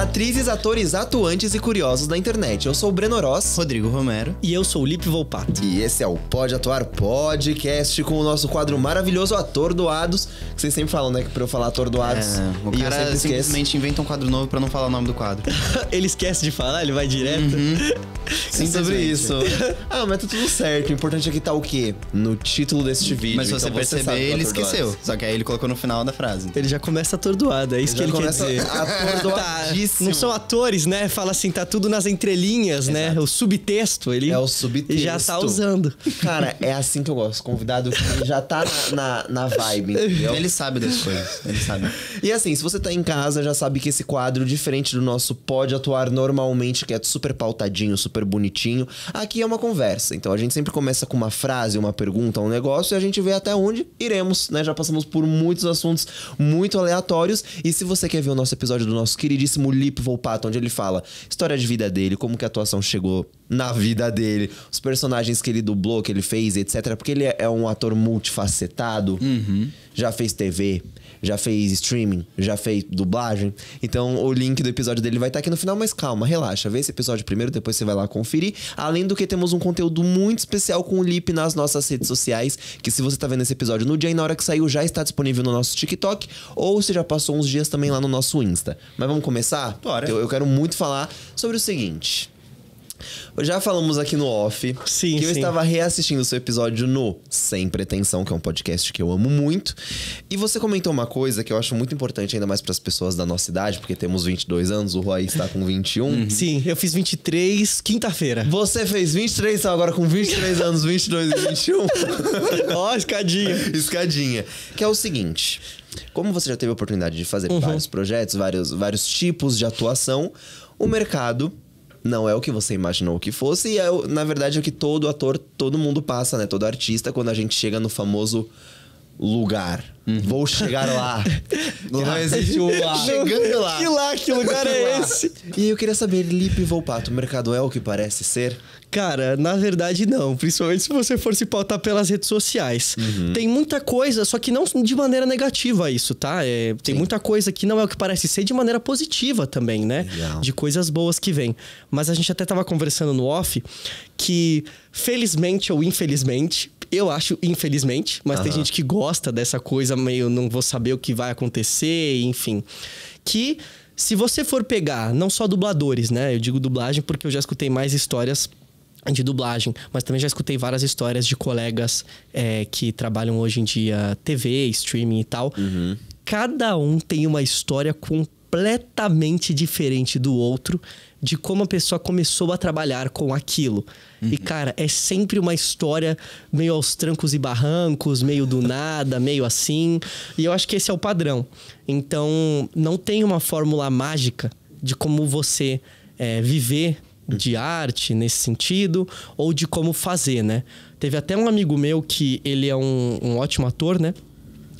Fala atrizes, atores, atuantes e curiosos da internet. Eu sou o Breno Oroz. Rodrigo Romero. E eu sou o Lipe Volpato. E esse é o Pode Atuar Podcast com o nosso quadro maravilhoso Atordoados. Que vocês sempre falam, né? Que pra eu falar Atordoados. O cara simplesmente inventa um quadro novo pra não falar o nome do quadro. Ele esquece de falar, ele vai direto. Sim, sobre isso. Mas tá tudo certo. O importante aqui tá o quê? No título deste vídeo. Mas se você perceber, ele esqueceu. Só que aí ele colocou no final da frase. Ele já começa atordoado, é isso que ele quer dizer. Atordoadíssimo. Não são atores, né? Fala assim, tá tudo nas entrelinhas, né? O subtexto, ele... É o subtexto. Já tá usando. Cara, é assim que eu gosto. Convidado que já tá na vibe, entendeu? Ele sabe das coisas, ele sabe. E assim, se você tá em casa, já sabe que esse quadro, diferente do nosso Pode Atuar normalmente, que é super pautadinho, super bonitinho, aqui é uma conversa. Então a gente sempre começa com uma frase, uma pergunta, um negócio, e a gente vê até onde iremos, né? Já passamos por muitos assuntos muito aleatórios. E se você quer ver o nosso episódio do nosso queridíssimo Lipe Volpato, onde ele fala história de vida dele, como que a atuação chegou na vida dele, os personagens que ele dublou, que ele fez, etc. Porque ele é um ator multifacetado, já fez TV, já fez streaming, já fez dublagem. Então o link do episódio dele vai estar aqui no final, mas calma, relaxa. Vê esse episódio primeiro, depois você vai lá conferir. Além do que temos um conteúdo muito especial com o Lipe nas nossas redes sociais, que se você tá vendo esse episódio no dia e na hora que saiu, já está disponível no nosso TikTok, ou se já passou uns dias também lá no nosso Insta. Mas vamos começar? Bora. Eu quero muito falar sobre o seguinte... Já falamos aqui no off que eu estava reassistindo o seu episódio no Sem Pretensão, que é um podcast que eu amo muito. E você comentou uma coisa que eu acho muito importante, ainda mais para as pessoas da nossa idade, porque temos 22 anos, o Roy está com 21. Sim, eu fiz 23 quinta-feira. Você fez 23, então agora com 23 anos, 22 e 21. Ó, escadinha. Escadinha. Que é o seguinte... Como você já teve a oportunidade de fazer vários projetos, vários tipos de atuação, o mercado... não é o que você imaginou que fosse. E na verdade é o que todo ator, todo mundo passa, né? Todo artista, quando a gente chega no famoso lugar. Vou chegar lá. Não existe um lá. Chegando lá. Que lugar é esse? E eu queria saber, Lipe Volpato, o mercado é o que parece ser? Cara, na verdade não. Principalmente se você for se pautar pelas redes sociais. Tem muita coisa, só que não de maneira negativa isso, tá? Tem muita coisa que não é o que parece ser de maneira positiva também, né? Legal. De coisas boas que vem. Mas a gente até tava conversando no off que, felizmente ou infelizmente... Eu acho, infelizmente, mas tem gente que gosta dessa coisa meio não vou saber o que vai acontecer, enfim. Que se você for pegar, não só dubladores, né? Eu digo dublagem porque eu já escutei mais histórias de dublagem, mas também já escutei várias histórias de colegas que trabalham hoje em dia TV, streaming e tal. Cada um tem uma história completamente diferente do outro, de como a pessoa começou a trabalhar com aquilo. E, cara, é sempre uma história meio aos trancos e barrancos, meio do nada, meio assim. E eu acho que esse é o padrão. Então, não tem uma fórmula mágica de como você viver de arte nesse sentido, ou de como fazer, né? Teve até um amigo meu que ele é um ótimo ator, né?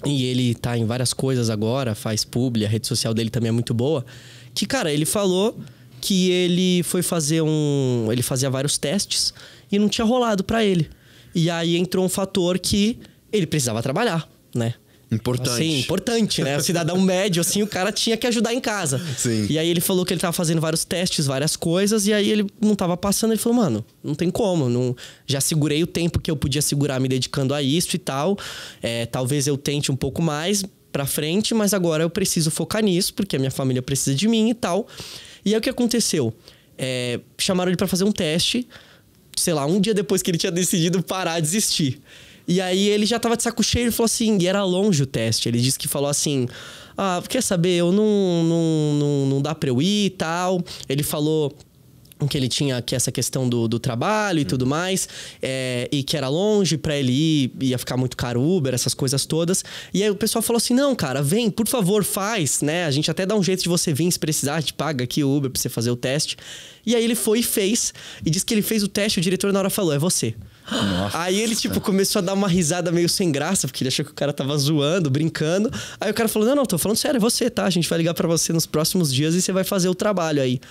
E ele tá em várias coisas agora, faz publi, a rede social dele também é muito boa. Que, cara, ele falou que ele foi fazer ele fazia vários testes e não tinha rolado pra ele. E aí entrou um fator que ele precisava trabalhar, né? Importante. Sim, importante, né? O cidadão médio, assim, o cara tinha que ajudar em casa. Sim. E aí ele falou que ele tava fazendo vários testes, várias coisas, e aí ele não tava passando. Ele falou, mano, não tem como. Já segurei o tempo que eu podia segurar me dedicando a isso e tal. Talvez eu tente um pouco mais pra frente, mas agora eu preciso focar nisso, porque a minha família precisa de mim e tal. E aí o que aconteceu? Chamaram ele pra fazer um teste, sei lá, um dia depois que ele tinha decidido parar, desistir. E aí ele já tava de saco cheio e falou assim, e era longe o teste. Ele disse que falou assim, quer saber, eu não dá pra eu ir e tal. Ele falou que ele tinha essa questão do trabalho e tudo mais, e que era longe pra ele ir, ia ficar muito caro Uber, essas coisas todas. E aí o pessoal falou assim, não, cara, vem, por favor, faz, né? A gente até dá um jeito de você vir, se precisar, a gente paga aqui o Uber pra você fazer o teste. E aí ele foi e fez, e disse que ele fez o teste, o diretor na hora falou, é você. Nossa. Aí ele, começou a dar uma risada meio sem graça, porque ele achou que o cara tava zoando, brincando. Aí o cara falou, não, tô falando sério, é você, tá? A gente vai ligar pra você nos próximos dias e você vai fazer o trabalho aí.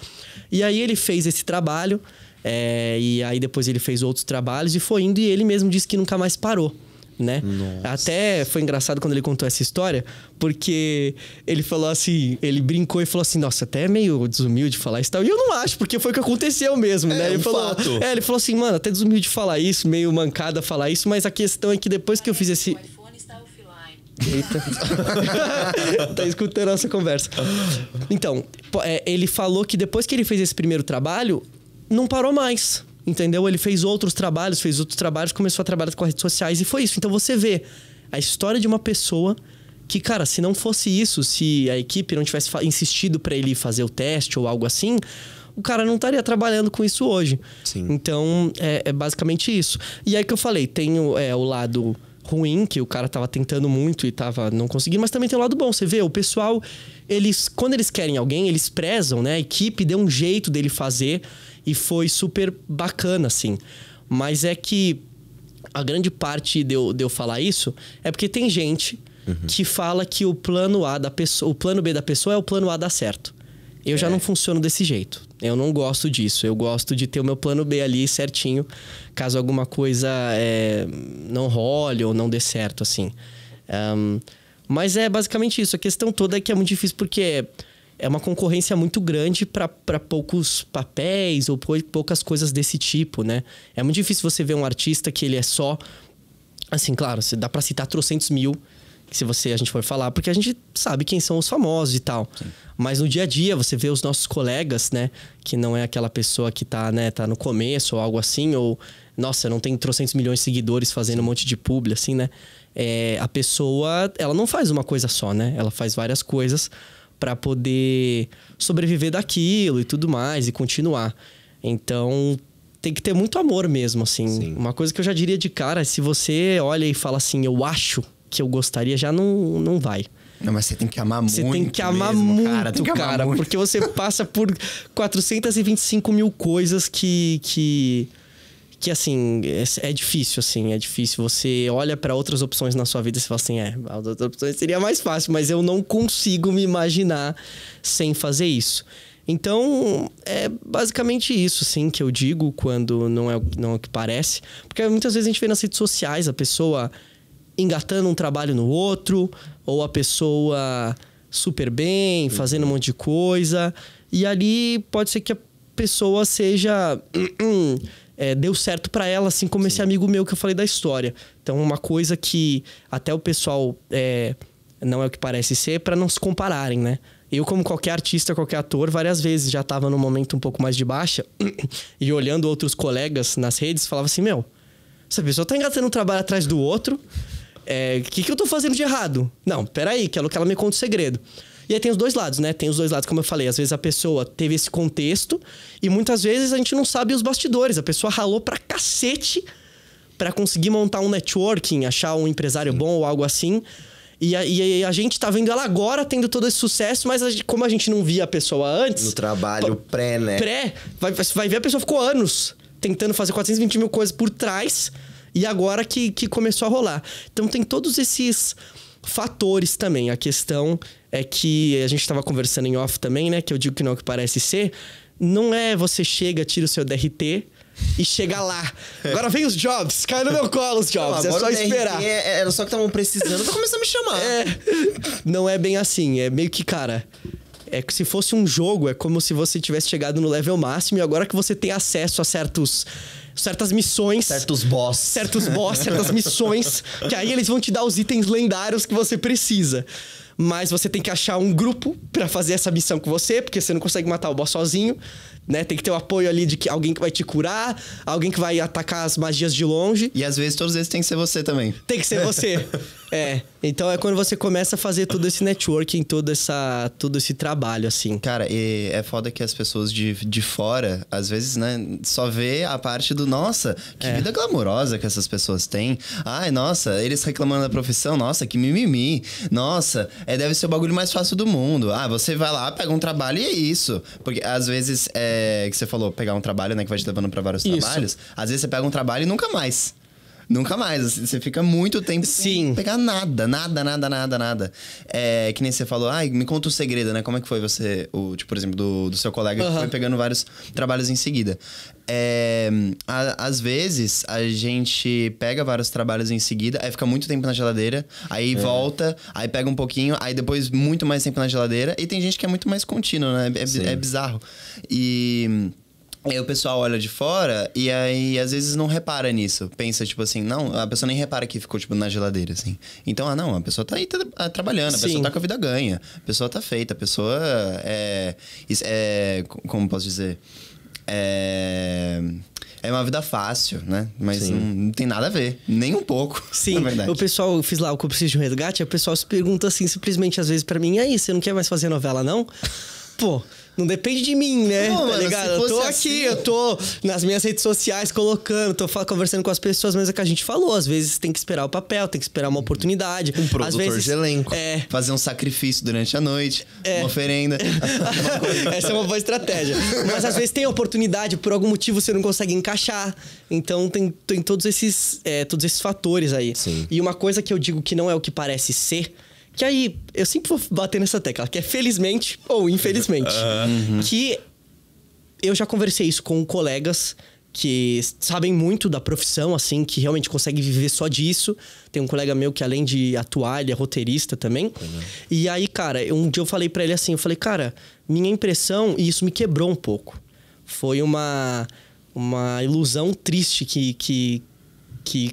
E aí ele fez esse trabalho, e aí depois ele fez outros trabalhos e foi indo, e ele mesmo disse que nunca mais parou. né? Nossa. Até foi engraçado quando ele contou essa história, porque ele falou assim, ele brincou e falou assim, nossa, até é meio desumilde falar isso e tal. E eu não acho, porque foi o que aconteceu mesmo, né? Ele falou, fato. ele falou assim, mano, até desumilde falar isso, meio mancada falar isso, mas a questão é que depois que eu fiz esse... O iPhone está offline. Eita. Tá escutando a nossa conversa. Então, ele falou que depois que ele fez esse primeiro trabalho, não parou mais. Entendeu? Ele fez outros trabalhos, começou a trabalhar com as redes sociais e foi isso. Então você vê a história de uma pessoa que, cara, se não fosse isso, se a equipe não tivesse insistido pra ele fazer o teste ou algo assim, o cara não estaria trabalhando com isso hoje. Sim. Então, é basicamente isso. E aí que eu falei, tem o lado ruim, que o cara tava tentando muito e tava não conseguindo, mas também tem o lado bom. Você vê, o pessoal, quando eles querem alguém, eles prezam, né? A equipe deu um jeito dele fazer e foi super bacana, assim. Mas é que a grande parte de eu falar isso é porque tem gente que fala que o plano A da pessoa, o plano B da pessoa é o plano A dar certo. Eu já não funciono desse jeito. Eu não gosto disso. Eu gosto de ter o meu plano B ali certinho, caso alguma coisa não role ou não dê certo, assim. Mas é basicamente isso. A questão toda é que é muito difícil porque é uma concorrência muito grande para poucos papéis ou poucas coisas desse tipo, né? É muito difícil você ver um artista que ele é só... Assim, claro, dá para citar 300 mil, se a gente for falar, porque a gente sabe quem são os famosos e tal. Sim. Mas no dia a dia, você vê os nossos colegas, né? Que não é aquela pessoa que tá no começo ou algo assim, ou... Nossa, não tem 300 milhões de seguidores fazendo um monte de publi, assim, né? A pessoa, ela não faz uma coisa só, né? Ela faz várias coisas para poder sobreviver daquilo e tudo mais e continuar. Então, tem que ter muito amor mesmo, assim. Sim. Uma coisa que eu já diria de cara, se você olha e fala assim, eu acho que eu gostaria, já não vai. Não, mas você tem que amar muito. Você tem que amar mesmo, muito, cara. Porque você passa por 425 mil coisas que assim, é difícil, assim. É difícil. Você olha para outras opções na sua vida e você fala assim, as outras opções seria mais fácil. Mas eu não consigo me imaginar sem fazer isso. Então, é basicamente isso, assim, que eu digo quando não é o que parece. Porque muitas vezes a gente vê nas redes sociais a pessoa engatando um trabalho no outro, ou a pessoa super bem, fazendo um monte de coisa. E ali pode ser que a pessoa seja... deu certo pra ela, assim como esse amigo meu que eu falei da história. Então, uma coisa que até o pessoal não é o que parece ser, pra não se compararem, né? Eu, como qualquer artista, qualquer ator, várias vezes já tava num momento um pouco mais de baixa e olhando outros colegas nas redes, falava assim, meu, essa pessoa tá engatando um trabalho atrás do outro, o que eu tô fazendo de errado? Não, peraí, quero que ela me conte o segredo. E aí tem os dois lados, né? Tem os dois lados, como eu falei. Às vezes a pessoa teve esse contexto e muitas vezes a gente não sabe os bastidores. A pessoa ralou pra cacete pra conseguir montar um networking, achar um empresário bom ou algo assim. E a gente tá vendo ela agora tendo todo esse sucesso, mas como a gente não via a pessoa antes... No trabalho pré, né? Vai ver a pessoa ficou anos tentando fazer 420 mil coisas por trás e agora que começou a rolar. Então tem todos esses fatores também. A questão é que a gente estava conversando em off também, né? Que eu digo que não é o que parece ser. Não é você chega, tira o seu DRT e chega lá. Agora vem os jobs, cai no meu colo os jobs. Não, é só esperar. Era só que estavam precisando pra começar a me chamar. Não é bem assim. É meio que, cara... É que se fosse um jogo, é como se você tivesse chegado no level máximo e agora que você tem acesso a certas missões... Certas missões, que aí eles vão te dar os itens lendários que você precisa. Mas você tem que achar um grupo pra fazer essa missão com você, porque você não consegue matar o boss sozinho, né? Tem que ter o apoio ali de alguém que vai te curar, alguém que vai atacar as magias de longe. E às vezes, todos esses tem que ser você também. Tem que ser você. Então é quando você começa a fazer todo esse networking, todo esse trabalho, assim. Cara, e é foda que as pessoas de fora, às vezes, né, só vê a parte do, nossa, que vida glamourosa que essas pessoas têm. Ai, nossa, eles reclamando da profissão, nossa, que mimimi. Nossa, deve ser o bagulho mais fácil do mundo. Ah, você vai lá, pega um trabalho e é isso. Porque às vezes, que você falou, pegar um trabalho, né, que vai te levando pra vários trabalhos. Às vezes você pega um trabalho e nunca mais. Nunca mais. Assim, você fica muito tempo sem pegar nada. Nada. É, que nem você falou, me conta o segredo, né? Como é que foi você, tipo, por exemplo, do seu colega que foi pegando vários trabalhos em seguida. Às vezes, a gente pega vários trabalhos em seguida, aí fica muito tempo na geladeira, aí volta, aí pega um pouquinho, aí depois muito mais tempo na geladeira, e tem gente que é muito mais contínuo, né? É bizarro. E aí o pessoal olha de fora e aí às vezes não repara nisso. Pensa, tipo assim, não, a pessoa nem repara que ficou, tipo, na geladeira, assim. Então, a pessoa tá aí trabalhando, a pessoa tá com a vida ganha, a pessoa tá feita, a pessoa como posso dizer? É uma vida fácil, né? Mas não tem nada a ver. Nem um pouco. Sim. Na verdade. O pessoal, eu fiz lá o que eu preciso de um resgate, aí o pessoal se pergunta assim, simplesmente às vezes pra mim, e aí, você não quer mais fazer novela, não? Pô, não depende de mim, né? Pô, tá mano, ligado? se Eu tô fosse aqui, assim... eu tô nas minhas redes sociais colocando, tô conversando com as pessoas, mas é que a gente falou, às vezes tem que esperar o papel, tem que esperar uma oportunidade. Um produtor às vezes, de elenco. Fazer um sacrifício durante a noite, uma oferenda. Essa é uma boa estratégia. Mas às vezes tem oportunidade, por algum motivo você não consegue encaixar. Então tem todos esses fatores aí. Sim. E uma coisa que eu digo que não é o que parece ser, que aí eu sempre vou bater nessa tecla, que é felizmente ou infelizmente. Que eu já conversei isso com colegas que sabem muito da profissão, assim, que realmente conseguem viver só disso. Tem um colega meu que, além de atuar, ele é roteirista também. E aí, cara, um dia eu falei pra ele assim, cara, minha impressão, e isso me quebrou um pouco, foi uma ilusão triste que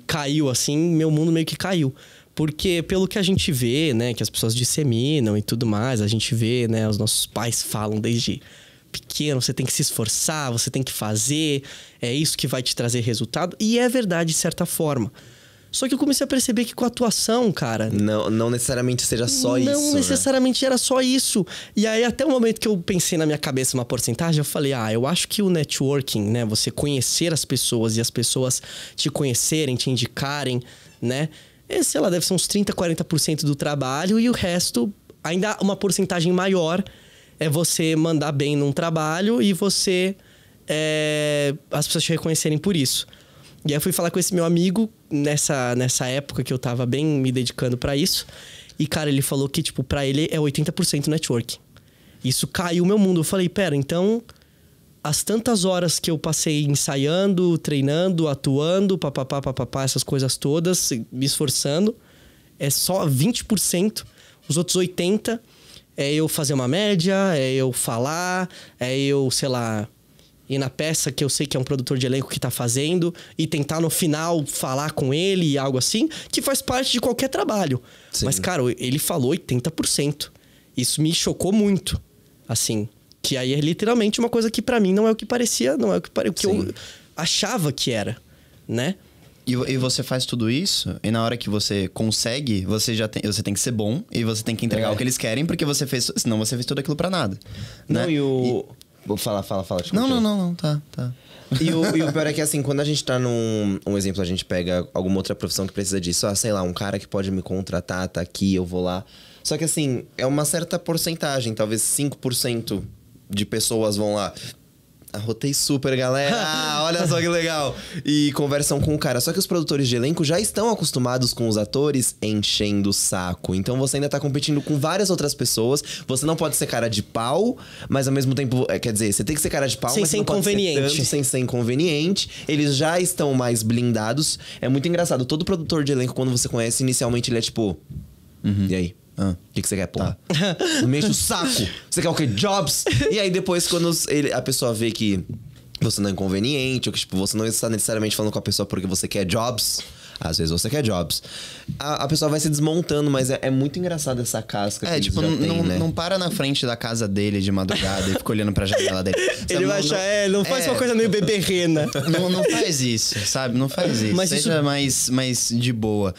caiu, assim, meu mundo meio que caiu. Porque pelo que a gente vê, né, que as pessoas disseminam e tudo mais, a gente vê, né, os nossos pais falam desde pequeno, você tem que se esforçar, você tem que fazer, é isso que vai te trazer resultado. E é verdade, de certa forma. Só que eu comecei a perceber que com a atuação, cara... Não necessariamente seja só isso, Não necessariamente era só isso. E aí, até o momento que eu pensei na minha cabeça uma porcentagem, eu falei, eu acho que o networking, né, você conhecer as pessoas e as pessoas te conhecerem, te indicarem, né... sei lá, deve ser uns 30%, 40% do trabalho, e o resto, ainda uma porcentagem maior, é você mandar bem num trabalho e você... as pessoas te reconhecerem por isso. E aí eu fui falar com esse meu amigo nessa época que eu tava bem me dedicando pra isso. E, cara, ele falou que, tipo, pra ele é 80% networking. Isso caiu o meu mundo. Eu falei, pera, então... as tantas horas que eu passei ensaiando, treinando, atuando, papapá, essas coisas todas, me esforçando, é só 20%. Os outros 80% é eu fazer uma média, é eu falar, é eu, sei lá, ir na peça que eu sei que é um produtor de elenco que tá fazendo e tentar no final falar com ele e algo assim, que faz parte de qualquer trabalho. Sim. Mas, cara, ele falou 80%. Isso me chocou muito, assim... que aí é literalmente uma coisa que pra mim não é o que parecia, não é o que eu achava que era, né? E você faz tudo isso, e na hora que você consegue, você tem que ser bom e você tem que entregar o que eles querem, porque senão você fez tudo aquilo pra nada. Não, né? Vou falar. Não, tá. E o pior é que, assim, quando a gente tá um exemplo, a gente pega alguma outra profissão que precisa disso, sei lá, um cara que pode me contratar, tá aqui, eu vou lá. Só que, assim, é uma certa porcentagem, talvez 5% de pessoas vão lá. Arrotei super, galera. Olha só que legal. E conversam com o cara. Só que os produtores de elenco já estão acostumados com os atores enchendo o saco. Então você ainda tá competindo com várias outras pessoas. Você não pode ser cara de pau, mas ao mesmo tempo... quer dizer, você tem que ser cara de pau, sem mas ser não pode inconveniente. ser tanto, sem ser inconveniente. Eles já estão mais blindados. É muito engraçado. Todo produtor de elenco, quando você conhece, inicialmente ele é tipo... E aí? O que você quer, porra? Não me enche o saco. Você quer o quê? Jobs? E aí depois, quando a pessoa vê que você não é inconveniente, ou que tipo, você não está necessariamente falando com a pessoa porque você quer jobs... Às vezes você quer jobs. A pessoa vai se desmontando, mas é muito engraçado essa casca que tipo, eles já têm, né? Não para na frente da casa dele de madrugada e fica olhando pra janela dele. Ele vai achar, não faz uma coisa meio beberrena. Não faz isso, sabe? Não faz isso. Mas seja mais de boa.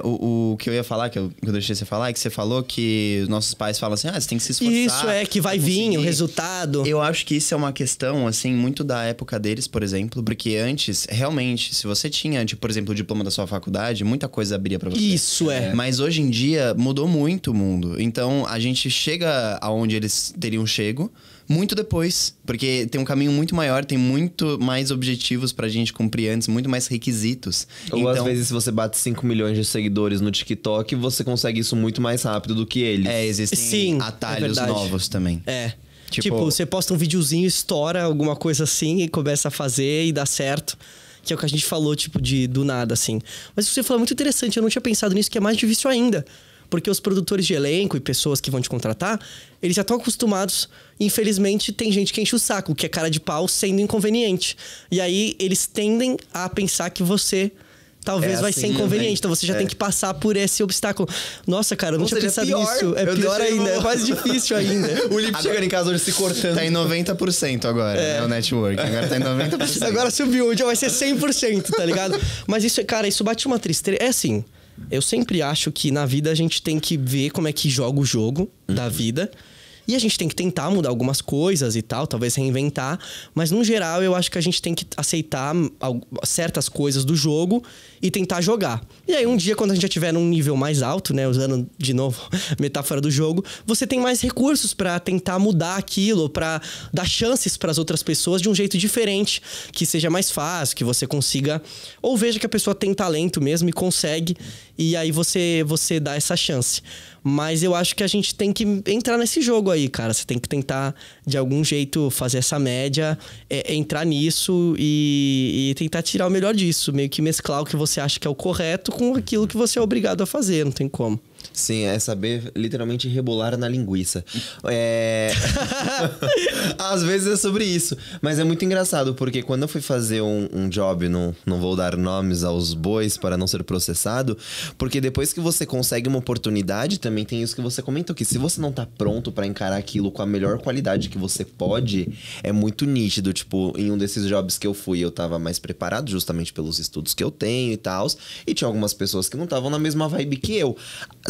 O que eu ia falar, que eu deixei você falar, é que você falou que os nossos pais falam assim, você tem que se esforçar. Isso, que vai vir o resultado. Eu acho que isso é uma questão, assim, muito da época deles, por exemplo, porque antes, realmente, se você tinha, tipo, por exemplo, o diploma turma da sua faculdade, muita coisa abria pra você. Isso, Mas hoje em dia mudou muito o mundo. Então a gente chega aonde eles teriam chego muito depois. Porque tem um caminho muito maior, tem muito mais objetivos pra gente cumprir antes, muito mais requisitos. Ou às vezes, se você bate 5 milhões de seguidores no TikTok, você consegue isso muito mais rápido do que eles. Existem Sim, atalhos verdade. novos também. Tipo, você posta um videozinho, estoura alguma coisa assim e começa a fazer e dá certo. Que é o que a gente falou, tipo, do nada, assim. Mas o que você falou é muito interessante, eu não tinha pensado nisso, que é mais difícil ainda. Porque os produtores de elenco e pessoas que vão te contratar, eles já estão acostumados. Infelizmente, tem gente que enche o saco, que é cara de pau sendo inconveniente. E aí, eles tendem a pensar que você... Talvez vai ser inconveniente, então você já tem que passar por esse obstáculo. Nossa, cara, eu não tinha pensado nisso. É pior ainda, é mais difícil ainda. O Lipe chegando em casa hoje se cortando. Tá em 90% agora, né? O network. Agora tá em 90%. Agora subiu, já vai ser 100%, tá ligado? Mas isso, cara, isso bate uma tristeza. É assim, eu sempre acho que na vida a gente tem que ver como é que joga o jogo da vida. E a gente tem que tentar mudar algumas coisas e tal, talvez reinventar. Mas, no geral, eu acho que a gente tem que aceitar certas coisas do jogo e tentar jogar. E aí, um dia, quando a gente já tiver num nível mais alto, né? Usando, de novo, metáfora do jogo, você tem mais recursos pra tentar mudar aquilo, pra dar chances pras outras pessoas de um jeito diferente, que seja mais fácil, que você consiga... Ou veja que a pessoa tem talento mesmo e consegue, e aí você dá essa chance. Mas eu acho que a gente tem que entrar nesse jogo aí, cara. Você tem que tentar, de algum jeito, fazer essa média, entrar nisso e tentar tirar o melhor disso. Meio que mesclar o que você acha que é o correto com aquilo que você é obrigado a fazer. Não tem como. Sim, é saber literalmente rebolar na linguiça. Às vezes é sobre isso. Mas é muito engraçado, porque quando eu fui fazer um job, não vou dar nomes aos bois para não ser processado, porque depois que você consegue uma oportunidade, também tem isso que você comentou, que se você não tá pronto para encarar aquilo com a melhor qualidade que você pode, é muito nítido. Tipo, em um desses jobs que eu fui, eu tava mais preparado, justamente pelos estudos que eu tenho e tal, e tinha algumas pessoas que não estavam na mesma vibe que eu.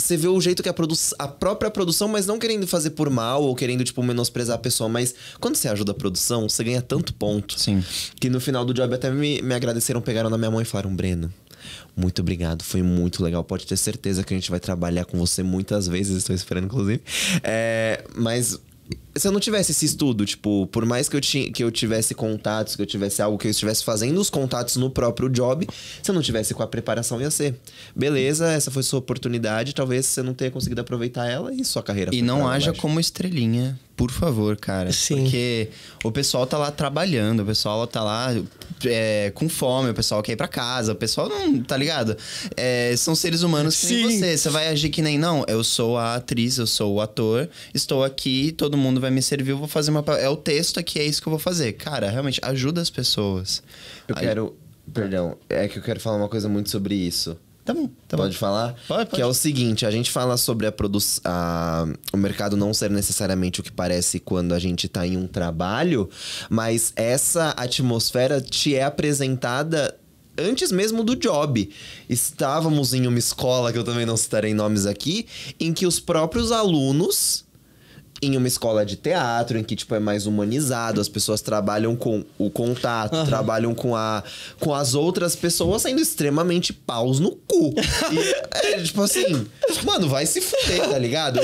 Você vê o jeito que a própria produção, mas não querendo fazer por mal ou querendo, tipo, menosprezar a pessoa, mas quando você ajuda a produção, você ganha tanto ponto. Sim. Que no final do job até me agradeceram, pegaram na minha mão e falaram: Breno, muito obrigado, foi muito legal. Pode ter certeza que a gente vai trabalhar com você muitas vezes, estou esperando, inclusive. Mas se eu não tivesse esse estudo, tipo, por mais que eu tivesse contatos, que eu tivesse algo que eu estivesse fazendo os contatos no próprio job, se eu não tivesse com a preparação, ia ser. Beleza, essa foi sua oportunidade, talvez você não tenha conseguido aproveitar ela e sua carreira. E não haja como estrelinha, por favor, cara. Sim. Porque o pessoal tá lá trabalhando, o pessoal tá lá com fome, o pessoal quer ir pra casa, o pessoal não, tá ligado? São seres humanos que nem você. Você vai agir que nem, não, eu sou a atriz, eu sou o ator, estou aqui, todo mundo vai me servir, eu vou fazer é o texto aqui, é isso que eu vou fazer. Cara, realmente, ajuda as pessoas. Perdão, é que eu quero falar uma coisa muito sobre isso. Tá bom. Pode falar? Pode. Que é o seguinte, a gente fala sobre o mercado não ser necessariamente o que parece quando a gente tá em um trabalho, mas essa atmosfera te é apresentada antes mesmo do job. Estávamos em uma escola, que eu também não citarei nomes aqui, em que os próprios alunos... Em uma escola de teatro, em que, tipo, é mais humanizado, as pessoas trabalham com o contato, trabalham com as outras pessoas sendo extremamente paus no cu. E, tipo assim, mano, vai se fuder, tá ligado?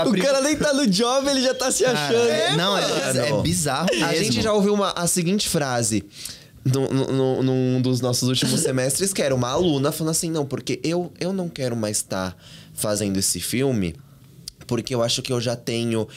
O cara nem tá no job, ele já tá se achando. É bizarro mesmo. A gente já ouviu a seguinte frase num dos nossos últimos semestres, que era uma aluna falando assim, não, porque eu não quero mais estar fazendo esse filme... Porque eu acho que eu já tenho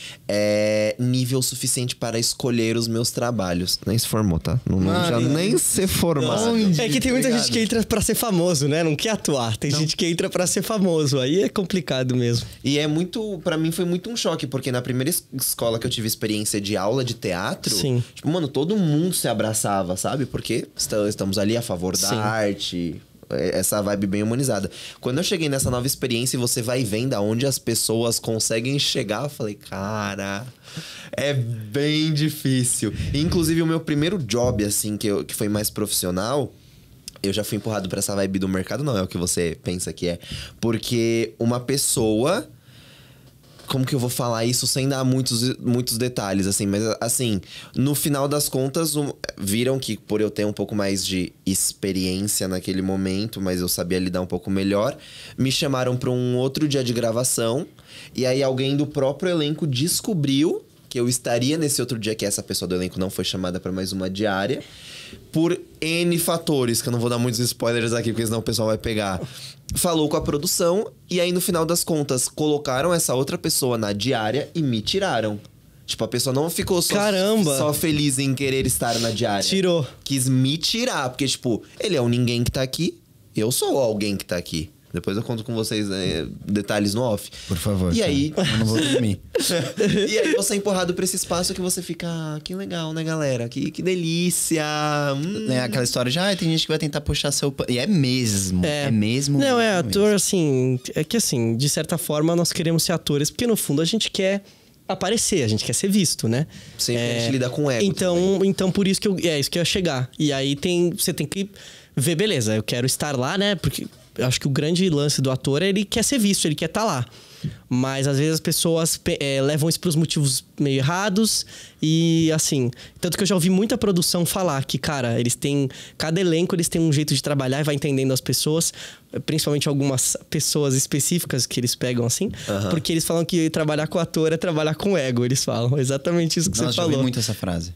nível suficiente para escolher os meus trabalhos. Nem se formou, tá? Já nem ser formado. É que tem muita gente que entra pra ser famoso, né? Não quer atuar. Tem gente que entra pra ser famoso. Aí é complicado mesmo. E é muito... Pra mim foi muito um choque. Porque na primeira escola que eu tive experiência de aula de teatro... Sim. Tipo, mano, todo mundo se abraçava, sabe? Porque estamos ali a favor da arte... Essa vibe bem humanizada. Quando eu cheguei nessa nova experiência e você vai vendo aonde as pessoas conseguem chegar, eu falei, cara, é bem difícil. E, inclusive, o meu primeiro job, assim, que foi mais profissional, eu já fui empurrado pra essa vibe do mercado, não é o que você pensa que é. Porque uma pessoa Como que eu vou falar isso sem dar muitos detalhes, assim? Mas, assim, no final das contas, viram que por eu ter um pouco mais de experiência naquele momento, mas eu sabia lidar um pouco melhor, me chamaram para um outro dia de gravação. E aí alguém do próprio elenco descobriu que eu estaria nesse outro dia, que essa pessoa do elenco não foi chamada para mais uma diária. Por N fatores, que eu não vou dar muitos spoilers aqui, porque senão o pessoal vai pegar. Falou com a produção, e aí no final das contas, colocaram essa outra pessoa na diária e me tiraram. Tipo, a pessoa não ficou só feliz em querer estar na diária. Tirou. Quis me tirar, porque, tipo, ele é o ninguém que tá aqui, eu sou alguém que tá aqui. Depois eu conto com vocês detalhes no off. Por favor. E aí... Eu não vou dormir. E aí você é empurrado pra esse espaço que você fica... Ah, que legal, né, galera? Que delícia. É aquela história de... tem gente que vai tentar puxar seu... E é mesmo. É mesmo. Não, mesmo, ator, mesmo. assim... É que, assim, de certa forma, nós queremos ser atores. Porque, no fundo, a gente quer aparecer. A gente quer ser visto, né? Sempre a gente lida com ego. Então, por isso que isso que eu ia chegar. E aí, você tem que ver, beleza, eu quero estar lá, né? Porque... Eu acho que o grande lance do ator é ele quer ser visto, ele quer estar lá. Mas às vezes as pessoas levam isso pros motivos meio errados. E assim, tanto que eu já ouvi muita produção falar que, cara, cada elenco eles têm um jeito de trabalhar e vai entendendo as pessoas, principalmente algumas pessoas específicas que eles pegam assim, porque eles falam que trabalhar com ator é trabalhar com ego, eles falam exatamente isso que você falou. Eu já ouvi muito essa frase.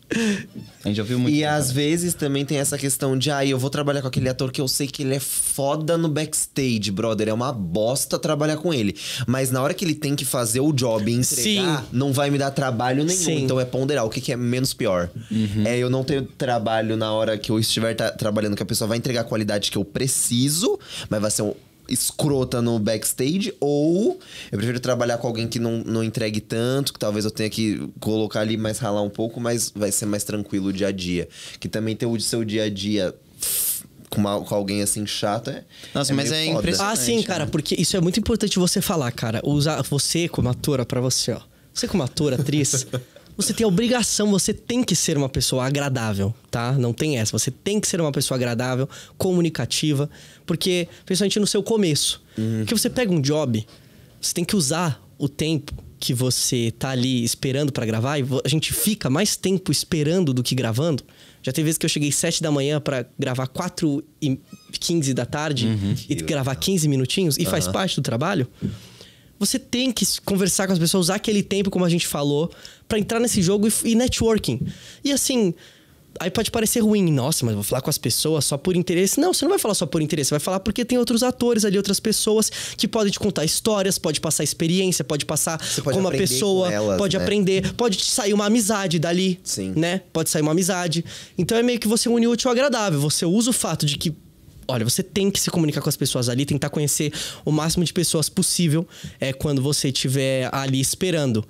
A gente já ouviu muito. E às vezes também tem essa questão de, eu vou trabalhar com aquele ator que eu sei que ele é foda no backstage, brother, é uma bosta trabalhar com ele. Mas na hora que ele tem que fazer o job e entregar, não vai me dar trabalho nenhum. Sim. Então é ponderar o que é menos pior. Eu não tenho trabalho na hora que eu estiver trabalhando, que a pessoa vai entregar a qualidade que eu preciso, mas vai ser escrota no backstage, ou eu prefiro trabalhar com alguém que não entregue tanto, que talvez eu tenha que colocar ali mais, ralar um pouco, mas vai ser mais tranquilo o dia a dia. Que também ter o seu dia a dia com alguém assim chato Nossa, mas é impressionante. Sim, cara, porque isso é muito importante você falar, cara. Você como atora, pra você, ó. Você como ator, atriz, você tem a obrigação, você tem que ser uma pessoa agradável, tá? Não tem essa. Você tem que ser uma pessoa agradável, comunicativa, porque, principalmente no seu começo. Porque você pega um job, você tem que usar o tempo que você tá ali esperando pra gravar, e a gente fica mais tempo esperando do que gravando. Já teve vezes que eu cheguei 7 da manhã pra gravar 4h15 da tarde e gravar 15 minutinhos, e faz parte do trabalho. Você tem que conversar com as pessoas, usar aquele tempo, como a gente falou, pra entrar nesse jogo e networking. E assim, aí pode parecer ruim. Nossa, mas eu vou falar com as pessoas só por interesse. Não, você não vai falar só por interesse. Você vai falar porque tem outros atores ali, outras pessoas que podem te contar histórias, pode passar experiência, pode passar como uma pessoa, elas, pode aprender, pode te sair uma amizade dali, né? Pode sair uma amizade. Então é meio que você une o útil ao agradável. Você usa o fato de que, olha, você tem que se comunicar com as pessoas ali, tentar conhecer o máximo de pessoas possível quando você estiver ali esperando.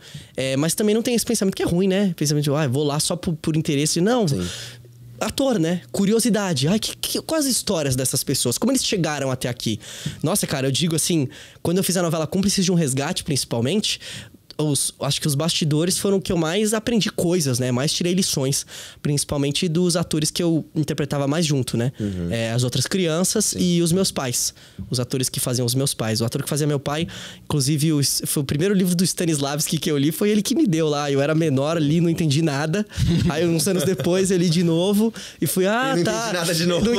Mas também não tem esse pensamento que é ruim, né? Pensamento de, vou lá só por interesse. Não, ator, né? Curiosidade. Quais as histórias dessas pessoas? Como eles chegaram até aqui? Nossa, cara, eu digo assim, quando eu fiz a novela Cúmplices de um Resgate, principalmente... acho que os bastidores foram o que eu mais aprendi coisas, né? Mais tirei lições. Principalmente dos atores que eu interpretava mais junto, né? As outras crianças e os meus pais. Os atores que faziam os meus pais. O ator que fazia meu pai, inclusive, foi o primeiro livro do Stanislavski que eu li, foi ele que me deu lá. Eu era menor, li, não entendi nada. Aí, uns anos depois, eu li de novo. E fui, não entendi nada de novo. Não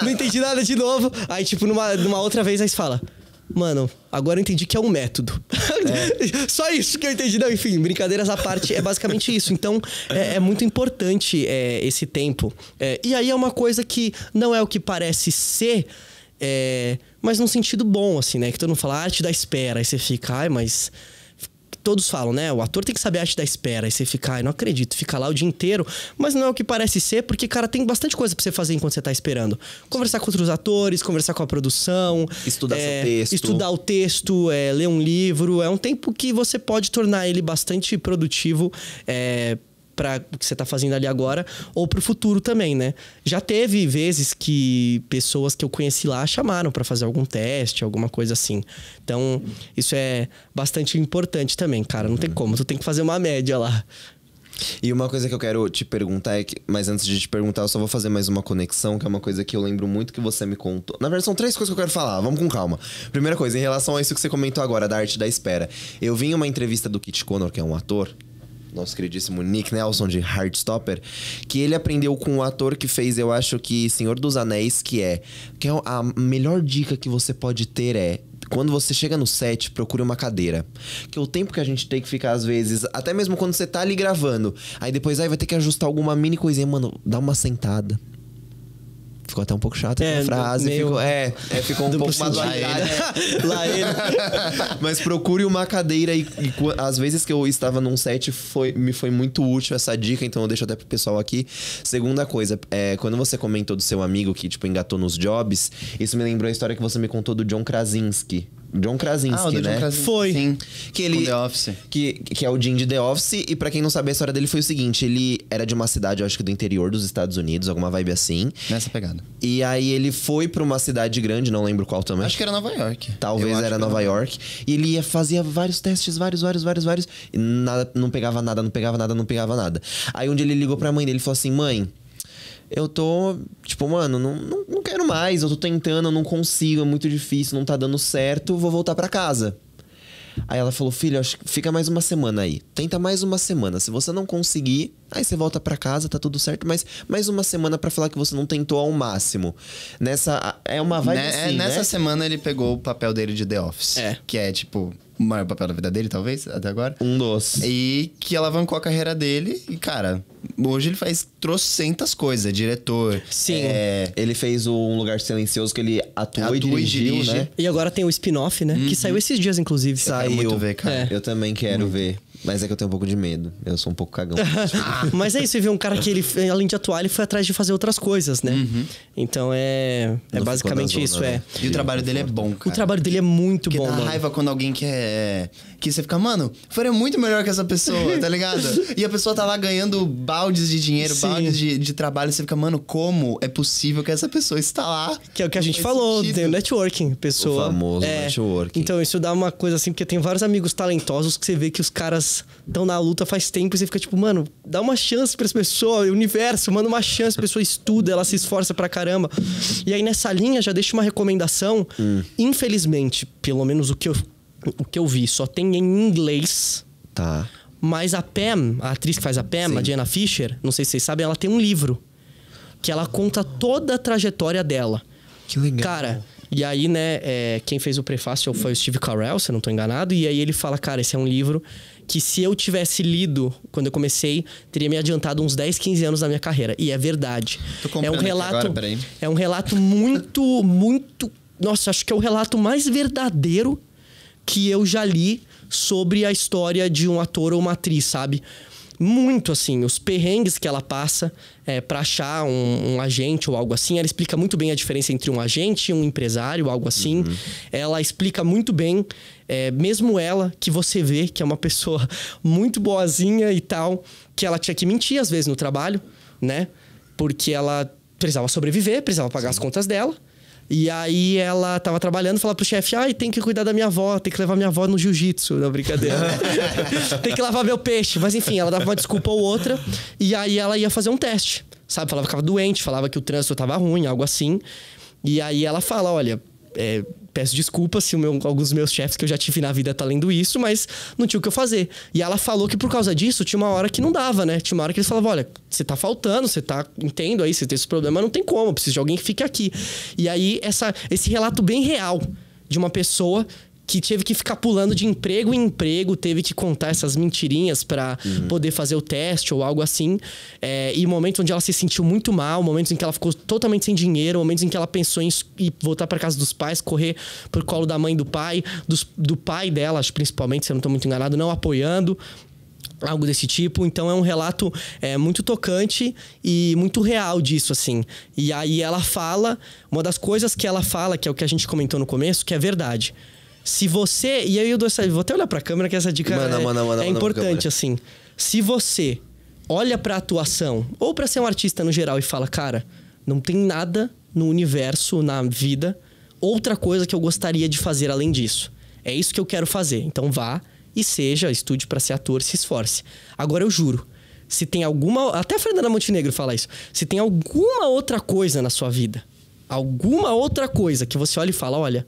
entendi nada de novo. Aí, tipo, numa outra vez, aí você fala... Mano, agora eu entendi que é um método. Só isso que eu entendi. Não, enfim, brincadeiras à parte, é basicamente isso. Então, é muito importante esse tempo. E aí é uma coisa que não é o que parece ser, mas num sentido bom, assim, né? Que todo mundo fala arte da espera. Aí você fica, mas... Todos falam, né? O ator tem que saber a arte da espera. Aí você fica, não acredito, fica lá o dia inteiro. Mas não é o que parece ser, porque, cara, tem bastante coisa pra você fazer enquanto você tá esperando. Conversar com outros atores, conversar com a produção. Estudar seu texto. Estudar o texto, ler um livro. É um tempo que você pode tornar ele bastante produtivo, para o que você tá fazendo ali agora, ou pro futuro também, né? Já teve vezes que pessoas que eu conheci lá chamaram para fazer algum teste, alguma coisa assim. Então, isso é bastante importante também, cara. Não tem como, tu tem que fazer uma média lá. E uma coisa que eu quero te perguntar é que... Mas antes de te perguntar, eu só vou fazer mais uma conexão, que é uma coisa que eu lembro muito que você me contou. Na verdade, são 3 coisas que eu quero falar. Vamos com calma. Primeira coisa, em relação a isso que você comentou agora, da arte da espera. Eu vi em uma entrevista do Kit Connor, que é um ator... Nosso queridíssimo Nick Nelson, de Heartstopper, que ele aprendeu com um ator que fez, eu acho que Senhor dos Anéis, que é a melhor dica que você pode ter é... Quando você chega no set, procure uma cadeira. Que o tempo que a gente tem que ficar, às vezes... Até mesmo quando você tá ali gravando. Aí depois vai ter que ajustar alguma mini coisinha. Mano, dá uma sentada. Ficou até um pouco chato a frase. Ficou um pouco mais lá ele. Mas procure uma cadeira e às vezes que eu estava num set, me foi muito útil essa dica, então eu deixo até pro pessoal aqui. Segunda coisa, quando você comentou do seu amigo que, tipo, engatou nos jobs, isso me lembrou a história que você me contou do John Krasinski. John Krasinski, né? John Krasinski. Foi. Sim. Que ele, com The Office. Que é o Jim de The Office. E pra quem não sabe, a história dele foi o seguinte. Ele era de uma cidade, eu acho que do interior dos Estados Unidos. Alguma vibe assim. Nessa pegada. E aí ele foi pra uma cidade grande, não lembro qual também. Acho que era Nova York. Talvez era Nova York. E ele fazia vários testes, vários. E nada, não pegava nada. Aí um dia ele ligou pra mãe dele e falou assim: mãe, eu tô, tipo, mano, não quero mais. Eu tô tentando, eu não consigo, é muito difícil, não tá dando certo, vou voltar pra casa. Aí ela falou: filho, acho que fica mais uma semana aí. Tenta mais uma semana. Se você não conseguir, aí você volta pra casa, tá tudo certo. Mas mais uma semana pra falar que você não tentou ao máximo. É uma vibe assim, nessa semana ele pegou o papel dele de The Office. Que é, tipo, o maior papel da vida dele, talvez, até agora. Um dos. E que alavancou a carreira dele. E, cara, hoje ele faz trocentas coisas. É diretor. Sim. Ele fez Um Lugar Silencioso, que ele atuou e dirigiu, né? E agora tem o spin-off, né? Que saiu esses dias, inclusive. Quero muito ver, cara. Eu também quero ver. Mas é que eu tenho um pouco de medo. Eu sou um pouco cagão. Mas é isso, você vê um cara que ele, além de atuar, ele foi atrás de fazer outras coisas, né? Então é basicamente isso, né? E o trabalho dele é bom, cara. O trabalho dele é muito Porque bom, dá mano. raiva quando alguém que você fica, mano, faria muito melhor que essa pessoa, tá ligado? E a pessoa tá lá ganhando baldes de dinheiro, baldes de trabalho, e você fica, mano, como é possível que essa pessoa está lá? Que é o que a gente falou, tem o networking, pessoa. O famoso networking. Então isso dá uma coisa assim, porque tem vários amigos talentosos que você vê que os caras estão na luta faz tempo e você fica tipo, mano, dá uma chance pra essa pessoa, o universo, manda uma chance, a pessoa estuda, ela se esforça pra caramba. E aí nessa linha já deixo uma recomendação, infelizmente, pelo menos o que eu vi, só tem em inglês. Tá. Mas a Pam, a atriz que faz a Pam, a Jenna Fischer, não sei se vocês sabem, ela tem um livro que ela conta toda a trajetória dela. Que legal. Cara, e aí, né, quem fez o prefácio foi o Steve Carell, se eu não tô enganado. E aí ele fala, cara, esse é um livro que se eu tivesse lido quando eu comecei, teria me adiantado uns 10, 15 anos na minha carreira. E é verdade. Tô comprando aqui agora, peraí. É um relato muito, muito... Nossa, acho que é o relato mais verdadeiro que eu já li sobre a história de um ator ou uma atriz, sabe? Muito, assim, os perrengues que ela passa pra achar um agente ou algo assim. Ela explica muito bem a diferença entre um agente e um empresário, algo assim. Ela explica muito bem, mesmo ela, que você vê que é uma pessoa muito boazinha e tal, que ela tinha que mentir às vezes no trabalho, né? Porque ela precisava sobreviver, precisava pagar as contas dela. E aí ela tava trabalhando, falava pro chefe, tem que cuidar da minha avó, tem que levar minha avó no jiu-jitsu. Não, brincadeira. Tem que lavar meu peixe. Mas enfim, ela dava uma desculpa ou outra. E aí ela ia fazer um teste, sabe? Falava que ficava doente, falava que o trânsito tava ruim, algo assim. E aí ela fala, olha... peço desculpas se alguns dos meus chefes que eu já tive na vida tá lendo isso, mas não tinha o que eu fazer. E ela falou que por causa disso tinha uma hora que não dava, né? Tinha uma hora que eles falavam, olha, você tá faltando, você tá... Entendo aí, você tem esse problema, não tem como, preciso de alguém que fique aqui. E aí, esse relato bem real de uma pessoa que teve que ficar pulando de emprego em emprego, teve que contar essas mentirinhas pra poder fazer o teste ou algo assim. E momentos onde ela se sentiu muito mal, momentos em que ela ficou totalmente sem dinheiro, momentos em que ela pensou em ir voltar pra casa dos pais, correr pro colo da mãe e do pai, do pai dela, acho, principalmente, se eu não tô muito enganado, não apoiando. Algo desse tipo. Então é um relato muito tocante e muito real disso, assim. E aí ela fala... Uma das coisas que ela fala, que é o que a gente comentou no começo, que é verdade. Se você... E aí eu vou até olhar pra câmera, que essa dica é importante, assim. Se você olha pra atuação, ou pra ser um artista no geral, e fala, cara, não tem nada no universo, na vida, outra coisa que eu gostaria de fazer além disso. É isso que eu quero fazer. Então vá e estude pra ser ator, se esforce. Agora eu juro, se tem alguma... Até a Fernanda Montenegro fala isso. Se tem alguma outra coisa na sua vida, alguma outra coisa que você olha e fala, olha,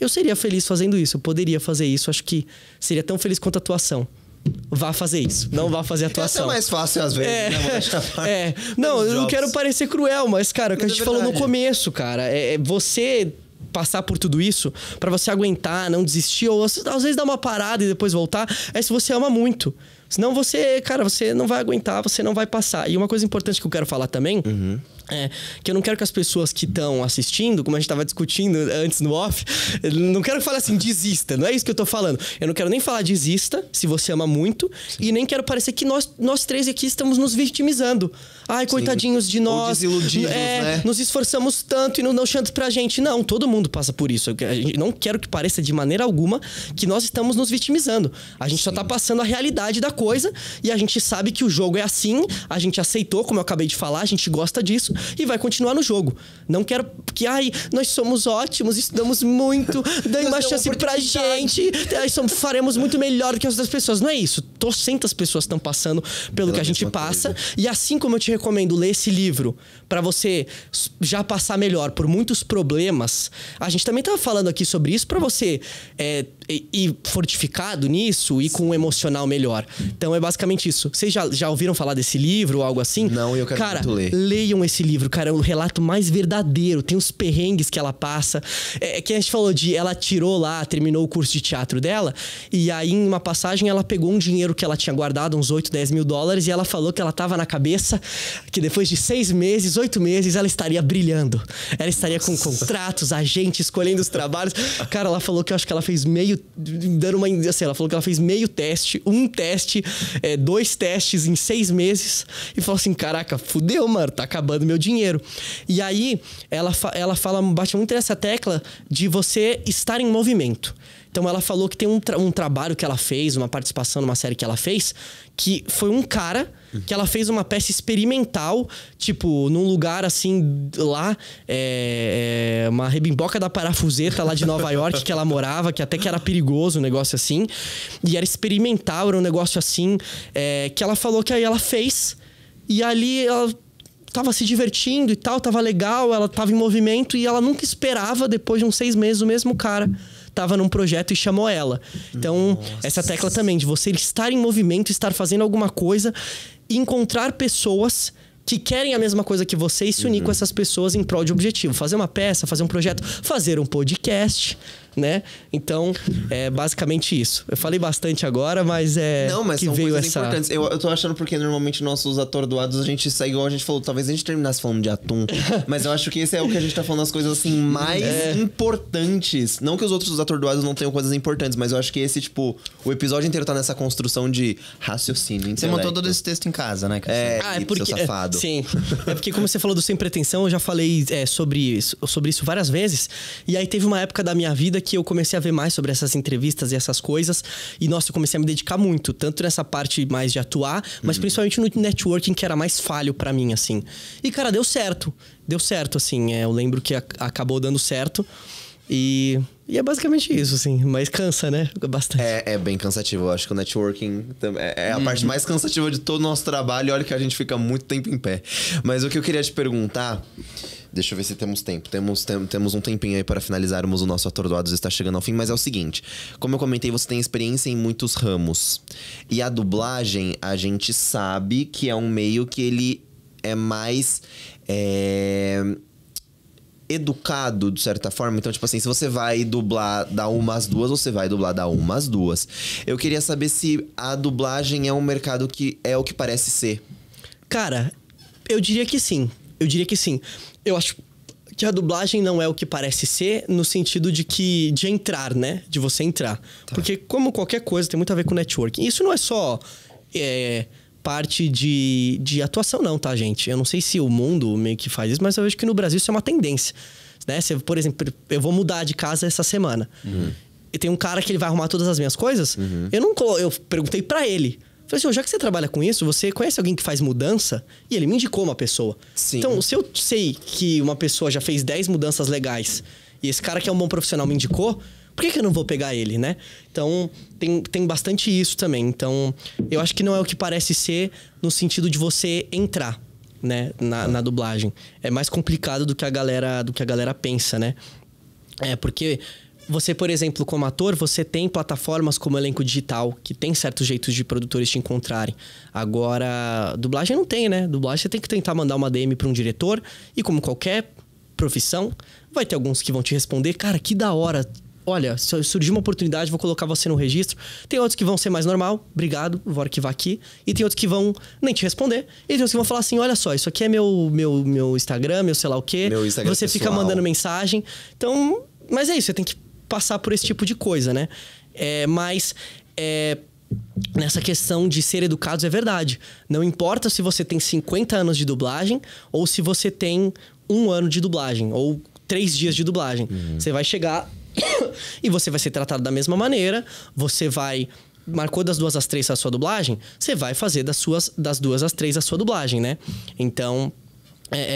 eu seria feliz fazendo isso, eu poderia fazer isso, acho que seria tão feliz quanto a atuação. Vá fazer isso, não vá fazer atuação. É mais fácil às vezes, né? Vou deixar Não, eu não quero parecer cruel, mas, cara, o que a gente falou no verdade. começo, cara, é você passar por tudo isso, pra você aguentar, não desistir, ou às vezes dar uma parada e depois voltar, é se você ama muito. Senão você, cara, você não vai aguentar, você não vai passar. E uma coisa importante que eu quero falar também... É, que eu não quero que as pessoas que estão assistindo, como a gente estava discutindo antes no off, eu não quero falar assim, desista, não é isso que eu tô falando. Eu não quero nem falar desista, se você ama muito, e nem quero parecer que nós três aqui estamos nos vitimizando. Ai, coitadinhos de nós. Ou desiludidos, né? Nos esforçamos tanto e não dão chance pra gente. Não, todo mundo passa por isso. Eu não quero que pareça de maneira alguma que nós estamos nos vitimizando. A gente só tá passando a realidade da coisa e a gente sabe que o jogo é assim, a gente aceitou, como eu acabei de falar, a gente gosta disso e vai continuar no jogo. Não quero que, nós somos ótimos, estudamos muito, dê uma chance pra gente, faremos muito melhor do que as outras pessoas. Não é isso. Trocentas pessoas estão passando pelo que a gente passa. E assim como eu te recomendo ler esse livro pra você já passar melhor por muitos problemas, a gente também tava falando aqui sobre isso pra você ir fortificado nisso e com um emocional melhor. Então é basicamente isso. Vocês já ouviram falar desse livro ou algo assim? Não, eu quero muito ler. Leiam esse livro, cara, é o relato mais verdadeiro. Tem os perrengues que ela passa. Que a gente falou ela tirou lá, terminou o curso de teatro dela, e aí em uma passagem ela pegou um dinheiro que ela tinha guardado, uns 8, 10 mil dólares, e ela falou que ela tava na cabeça que depois de 6 meses, 8 meses, ela estaria brilhando. Ela estaria com contratos, agente, escolhendo os trabalhos. Cara, ela falou que eu acho que ela fez ela falou que ela fez meio teste, um teste, 2 testes em 6 meses, e falou assim, caraca, fudeu, mano, tá acabando meu dinheiro. E aí, ela bate muito nessa tecla de você estar em movimento. Então, ela falou que tem um trabalho que ela fez, uma participação numa série que ela fez, que foi um cara que ela fez uma peça experimental, tipo, num lugar assim, lá, uma rebimboca da parafuseta lá de Nova York que ela morava, que até que era perigoso, um negócio assim. E era experimental, era um negócio assim, que ela falou que aí ela fez, e ali ela tava se divertindo e tal, tava legal, ela tava em movimento, e ela nunca esperava, depois de uns 6 meses, o mesmo cara tava num projeto e chamou ela. Então, essa tecla também, de você estar em movimento, estar fazendo alguma coisa, e encontrar pessoas que querem a mesma coisa que você e se unir com essas pessoas em prol de objetivo. Fazer uma peça, fazer um projeto, fazer um podcast, né? Então, é basicamente isso. Eu falei bastante agora, mas Não, mas que são veio coisas essa... importantes. Eu tô achando porque normalmente nossos atordoados a gente segue igual a gente falou. Talvez a gente terminasse falando de atum. Mas eu acho que esse é o que a gente tá falando, as coisas assim mais importantes. Não que os outros atordoados não tenham coisas importantes, mas eu acho que esse, tipo, o episódio inteiro tá nessa construção de raciocínio. Você montou todo esse texto em casa, né? Seu safado. Sim. É porque, como você falou do Sem Pretensão, eu já falei sobre isso várias vezes. E aí teve uma época da minha vida que eu comecei a ver mais sobre essas entrevistas e essas coisas. E, nossa, eu comecei a me dedicar muito. Tanto nessa parte mais de atuar, mas principalmente no networking, que era mais falho pra mim, assim. E, cara, deu certo. Deu certo, assim. Eu lembro que acabou dando certo. E é basicamente isso, assim. Mas cansa, né? Bastante. É bem cansativo. Eu acho que o networking é a parte mais cansativa de todo o nosso trabalho. E olha que a gente fica muito tempo em pé. Mas o que eu queria te perguntar... Deixa eu ver se temos tempo. Temos um tempinho aí para finalizarmos o nosso Atordoados, está chegando ao fim. Mas é o seguinte, como eu comentei, você tem experiência em muitos ramos. E a dublagem, a gente sabe que é um meio que ele é mais... educado, de certa forma. Então, tipo assim, se você vai dublar da 1 às 2, você vai dublar da 1 às 2. Eu queria saber se a dublagem é um mercado que é o que parece ser. Cara, eu diria que sim. Eu acho que a dublagem não é o que parece ser, no sentido de entrar, né? De você entrar. Tá. Porque, como qualquer coisa, tem muito a ver com networking. Isso não é só parte de atuação, não, tá, gente? Eu não sei se o mundo meio que faz isso, mas eu vejo que no Brasil isso é uma tendência. Né? Por exemplo, eu vou mudar de casa essa semana. E tem um cara que ele vai arrumar todas as minhas coisas. Eu perguntei pra ele. Falei assim, já que você trabalha com isso, você conhece alguém que faz mudança? E ele me indicou uma pessoa. Sim. Então, se eu sei que uma pessoa já fez 10 mudanças legais e esse cara que é um bom profissional me indicou, por que eu não vou pegar ele, né? Então, tem bastante isso também. Então, eu acho que não é o que parece ser no sentido de você entrar, né, na dublagem. É mais complicado do que a galera pensa, né? Porque você, por exemplo, como ator, você tem plataformas como Elenco Digital, que tem certos jeitos de produtores te encontrarem. Agora, dublagem não tem, né? Dublagem você tem que tentar mandar uma DM para um diretor e, como qualquer profissão, vai ter alguns que vão te responder, cara, que da hora. Olha, se surgir uma oportunidade, vou colocar você no registro. Tem outros que vão ser mais normal, obrigado, vou arquivar aqui. E tem outros que vão nem te responder. E tem outros que vão falar assim, olha só, isso aqui é meu Instagram, meu sei lá o quê. Meu Instagram você pessoal. fica mandando mensagem. Então, mas é isso, você tem que passar por esse tipo de coisa, né? Mas nessa questão de ser educados é verdade. Não importa se você tem 50 anos de dublagem ou se você tem 1 ano de dublagem ou 3 dias de dublagem. Você vai chegar e você vai ser tratado da mesma maneira. Você vai... Marcou das 2 às 3 a sua dublagem? Você vai fazer das 2 às 3 a sua dublagem, né? Então,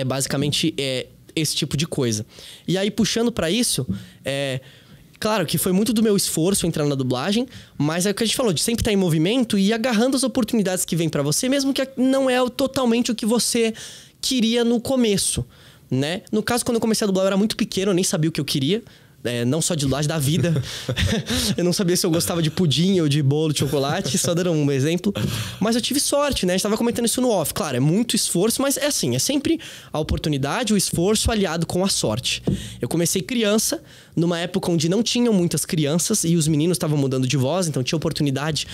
basicamente esse tipo de coisa. E aí, puxando pra isso... Claro que foi muito do meu esforço entrar na dublagem, mas é o que a gente falou, de sempre estar em movimento e agarrando as oportunidades que vêm pra você, mesmo que não é totalmente o que você queria no começo, né? No caso, quando eu comecei a dublar, eu era muito pequeno, eu nem sabia o que eu queria. Não só de dublagem, da vida. Eu não sabia se eu gostava de pudim ou de bolo de chocolate, só dando um exemplo. Mas eu tive sorte, né? A gente tava comentando isso no off. Claro, é muito esforço, mas é assim, é sempre a oportunidade, o esforço aliado com a sorte. Eu comecei criança, numa época onde não tinham muitas crianças e os meninos estavam mudando de voz, então tinha oportunidade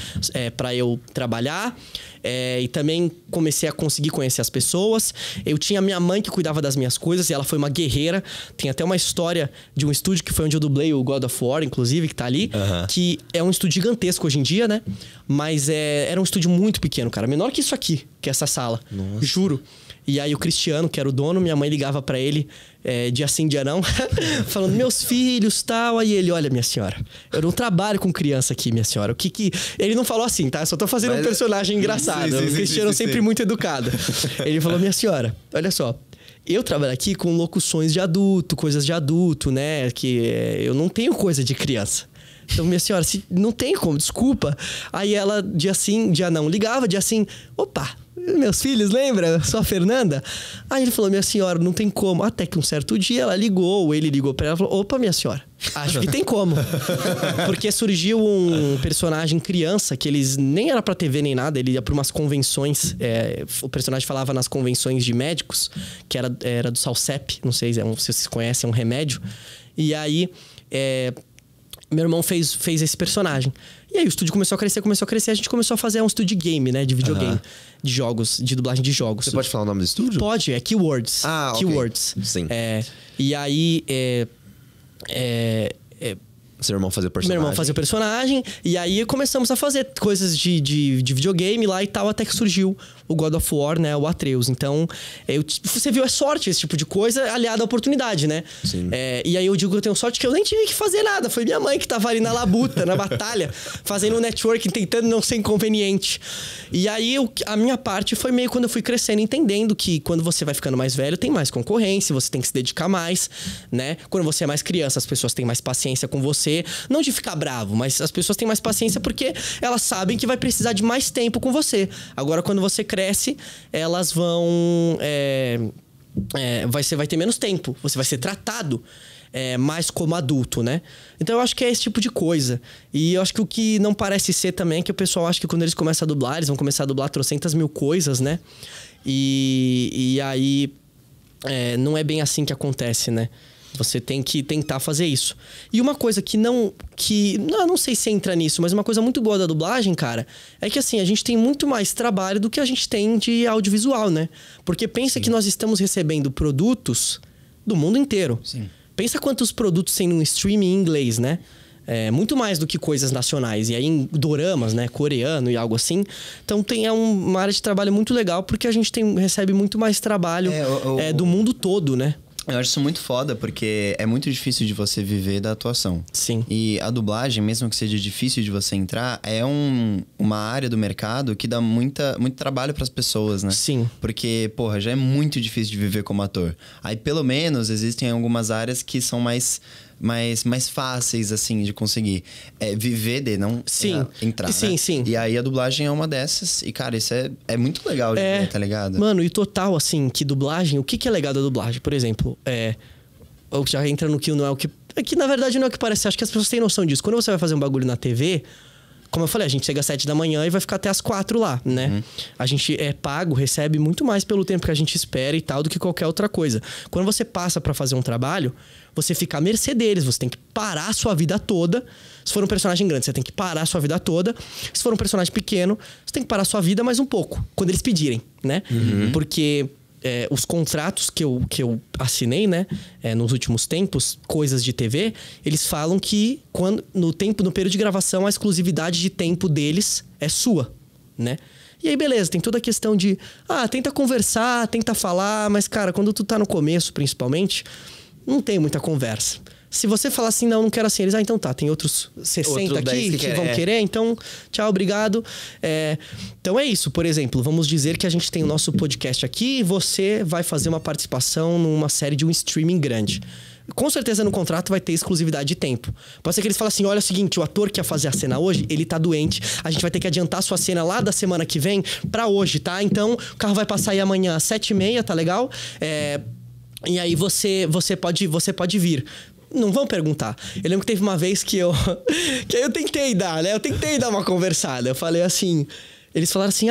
para eu trabalhar. E também comecei a conseguir conhecer as pessoas. Eu tinha minha mãe que cuidava das minhas coisas e ela foi uma guerreira. Tem até uma história de um estúdio que foi onde eu dublei o God of War, inclusive, que tá ali. Que é um estúdio gigantesco hoje em dia, né? Mas era um estúdio muito pequeno, cara. Menor que isso aqui, que é essa sala. Nossa. Juro. E aí o Cristiano, que era o dono, minha mãe ligava pra ele dia sim, dia não, falando, meus filhos, tal. Aí ele, olha, minha senhora, eu não trabalho com criança aqui, minha senhora. O que... Ele não falou assim, tá? Eu só tô fazendo um personagem engraçado. Sim, o Cristiano sempre muito educado. Ele falou, minha senhora, olha só, eu trabalho aqui com locuções de adulto, coisas de adulto, né? Que eu não tenho coisa de criança. Então, minha senhora, não tem como, desculpa. Aí ela, dia sim, dia não, ligava, dia sim, opa, meus filhos, lembra? Sou a Fernanda? Aí ele falou, minha senhora, não tem como. Até que um certo dia ela ligou, ou ele ligou pra ela e falou, opa, minha senhora, acho que tem como. Porque surgiu um personagem criança, que eles nem era pra TV nem nada, ele ia pra umas convenções, o personagem falava nas convenções de médicos, que era do Salsep, não sei se vocês conhecem, é um remédio. E aí, meu irmão fez esse personagem. E aí o estúdio começou a crescer, a gente começou a fazer um estúdio de game, né? De videogame, de jogos, de dublagem de jogos. Você pode falar o nome do estúdio? Pode, é Keywords. Keywords. Okay. Sim. E aí... Seu irmão fazia o personagem. Meu irmão fazia o personagem. E aí começamos a fazer coisas de videogame lá e tal, até que surgiu o God of War, né? O Atreus. Então, você viu, é sorte esse tipo de coisa aliada à oportunidade, né? Sim. E aí eu digo que eu tenho sorte que eu nem tive que fazer nada. Foi minha mãe que tava ali na labuta, na batalha, fazendo um networking, tentando não ser inconveniente. E aí a minha parte foi meio quando eu fui crescendo, entendendo que quando você vai ficando mais velho, tem mais concorrência, você tem que se dedicar mais, né? Quando você é mais criança, as pessoas têm mais paciência com você. Não de ficar bravo, mas as pessoas têm mais paciência porque elas sabem que vai precisar de mais tempo com você. Agora, quando você cresce, elas vão... você vai ter menos tempo. Você vai ser tratado mais como adulto, né? Então, eu acho que é esse tipo de coisa. E eu acho que o que não parece ser também é que o pessoal acha que quando eles começam a dublar, eles vão começar a dublar trocentas mil coisas, né? E aí... não é bem assim que acontece, né? Você tem que tentar fazer isso. E uma coisa não sei se entra nisso, mas uma coisa muito boa da dublagem, cara, é que assim, a gente tem muito mais trabalho do que a gente tem de audiovisual, né? Porque pensa que nós estamos recebendo produtos do mundo inteiro. Sim. Pensa quantos produtos tem no streaming em inglês, né? Muito mais do que coisas nacionais. E aí em doramas, né? Coreano e algo assim. Então uma área de trabalho muito legal, porque a gente recebe muito mais trabalho do mundo todo, né? Eu acho isso muito foda, porque é muito difícil de você viver da atuação. Sim. E a dublagem, mesmo que seja difícil de você entrar, é uma área do mercado que dá muito trabalho pras pessoas, né? Sim. Porque, já é muito difícil de viver como ator. Aí, pelo menos, existem algumas áreas que são mais mais fáceis, assim, de conseguir viver de não entrar, sim, né? Sim. E aí a dublagem é uma dessas. E, cara, isso é muito legal de ver, tá ligado? Mano, e total, assim, que dublagem... O que é legal da dublagem? Por exemplo, ou já entra no que não é o que... É que, na verdade, não é o que parece. Acho que as pessoas têm noção disso. Quando você vai fazer um bagulho na TV... Como eu falei, a gente chega às 7 da manhã e vai ficar até às 4 lá, né? A gente é pago, recebe muito mais pelo tempo que a gente espera e tal do que qualquer outra coisa. Quando você passa pra fazer um trabalho, você fica à mercê deles. Você tem que parar a sua vida toda. Se for um personagem grande, você tem que parar a sua vida toda. Se for um personagem pequeno, você tem que parar a sua vida mais um pouco. Quando eles pedirem, né? Porque... os contratos que eu assinei, né, nos últimos tempos, coisas de TV, eles falam que no período de gravação, a exclusividade de tempo deles é sua, né? E aí, beleza, tem toda a questão de... tenta conversar, tenta falar, mas, cara, quando tu tá no começo, principalmente, não tem muita conversa. Se você falar assim, não quero assim, eles... então tá, tem outros 60 aqui que vão querer, então tchau, obrigado. Então é isso, por exemplo, vamos dizer que a gente tem o nosso podcast aqui e você vai fazer uma participação numa série de um streaming grande. Com certeza no contrato vai ter exclusividade de tempo. Pode ser que eles falem assim, olha, é o seguinte, o ator que ia fazer a cena hoje, ele tá doente, a gente vai ter que adiantar a sua cena lá da semana que vem pra hoje, tá? Então o carro vai passar aí amanhã às 7h30, tá legal? E aí você pode vir. Não vão perguntar. Eu lembro que teve uma vez que aí eu tentei dar, né? Eu tentei dar uma conversada. Eu falei assim... Eles falaram assim,